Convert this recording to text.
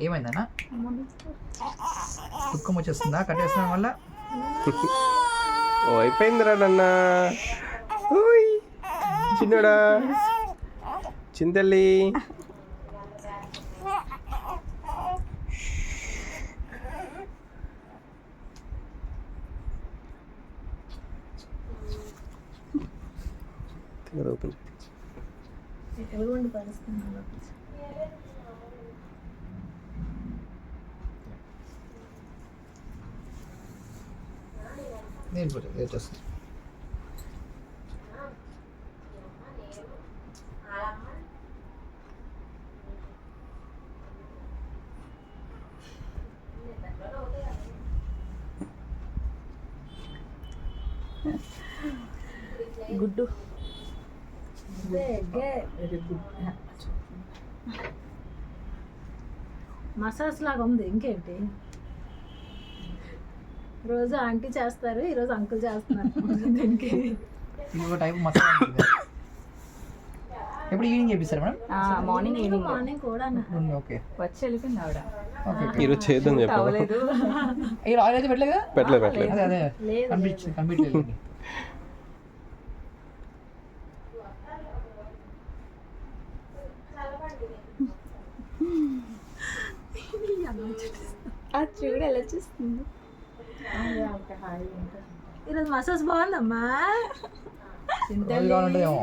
ఏమైందన్నా? దుఃఖం వచ్చేస్తుందా కట్టేసిన వల్ల? ఓ అయిపోయిందిరా నాన్న. చిన్నడా చింతల్లి. ఓపెన్ నేను కూడా చేస్తాను. గుడ్డు మసాజ్ లాగా ఉంది. ఇంకేంటి రోజు ఆంటీ చేస్తారు, ఈరోజు అంకుల్ చేస్తున్నారు. దీనికి ఇది ఒక టైప్ మసాలా ఉంటుంది. ఎప్పుడు ఈవినింగ్ చేపిస్తారు మేడం? మార్నింగ్ ఈవినింగ్ మార్నింగ్ కూడా ఓకే. వచ్చి వెళ్ళిపోయింది ఆవిడ. ఈరోజు చేద్దాం చెప్పాను. అవ్వలేదు. ఈ ఆయిల్ అయితే పెట్టలేదు కదా? పెట్టలేదు. అదే అదే కనిపించలేదు. అది చూడు ఎలా చూస్తుంది. ఈరోజు మసాజ్ బాగుందమ్మా. ఉంటుందేమో.